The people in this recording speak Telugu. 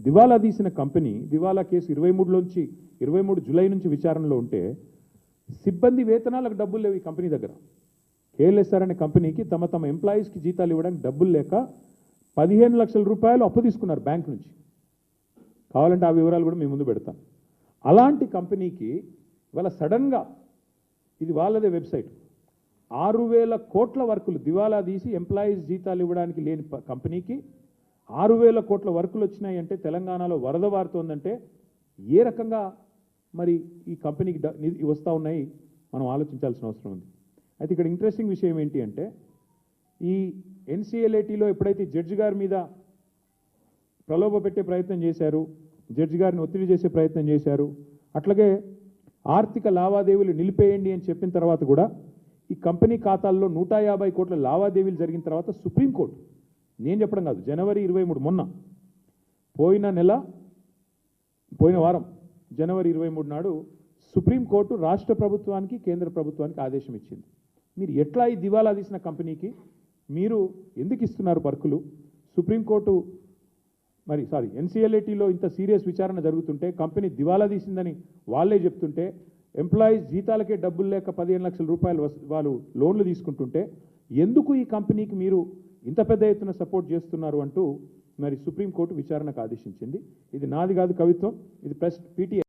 దివాలా తీసిన కంపెనీ దివాలా కేసు 23 జూలై నుంచి విచారణలో ఉంటే సిబ్బంది వేతనాలకు డబ్బులు లేవు ఈ కంపెనీ దగ్గర. కేఎల్ఎస్ఆర్ అనే కంపెనీకి తమ ఎంప్లాయీస్కి జీతాలు ఇవ్వడానికి డబ్బులు లేక 15 లక్షల రూపాయలు అప్పు తీసుకున్నారు బ్యాంక్ నుంచి. కావాలంటే ఆ వివరాలు కూడా మీ ముందు పెడతాను. అలాంటి కంపెనీకి ఇవాళ సడన్గా ఇది వాళ్ళదే వెబ్సైట్ 6,000 కోట్ల వర్కులు దివాలా తీసి ఎంప్లాయీస్ జీతాలు ఇవ్వడానికి లేని కంపెనీకి 6,000 కోట్ల వర్కులు వచ్చినాయి అంటే తెలంగాణలో వరద వారుతోందంటే ఏ రకంగా మరి ఈ కంపెనీకి వస్తూ ఉన్నాయి మనం ఆలోచించాల్సిన అవసరం ఉంది. అయితే ఇక్కడ ఇంట్రెస్టింగ్ విషయం ఏంటి అంటే ఈ ఎన్సీఎల్ఏటీలో ఎప్పుడైతే జడ్జి గారి మీద ప్రలోభ పెట్టే ప్రయత్నం చేశారు, జడ్జి గారిని ఒత్తిడి చేసే ప్రయత్నం చేశారు, అట్లాగే ఆర్థిక లావాదేవీలు నిలిపేయండి అని చెప్పిన తర్వాత కూడా ఈ కంపెనీ ఖాతాల్లో 150 కోట్ల లావాదేవీలు జరిగిన తర్వాత సుప్రీంకోర్టు, నేను చెప్పడం కాదు, జనవరి 23 మొన్న పోయిన వారం జనవరి 23 నాడు సుప్రీంకోర్టు రాష్ట్ర ప్రభుత్వానికి కేంద్ర ప్రభుత్వానికి ఆదేశం ఇచ్చింది. మీరు ఎట్లా ఈ దివాలా తీసిన కంపెనీకి మీరు ఎందుకు ఇస్తున్నారు వర్కులు? సుప్రీంకోర్టు ఎన్సీఎల్ఏటీలో ఇంత సీరియస్ విచారణ జరుగుతుంటే కంపెనీ దివాలా తీసిందని వాళ్ళే చెప్తుంటే ఎంప్లాయీస్ జీతాలకే డబ్బులు లేక 15 లక్షల రూపాయలు వాళ్ళు లోన్లు తీసుకుంటుంటే ఎందుకు ఈ కంపెనీకి మీరు ఇంత పెద్ద ఎత్తున సపోర్ట్ చేస్తున్నారు అంటూ మరి సుప్రీంకోర్టు విచారణకు ఆదేశించింది. ఇది నాది కాదు కవిత్వం, ఇది ప్రెస్ పీటీఐ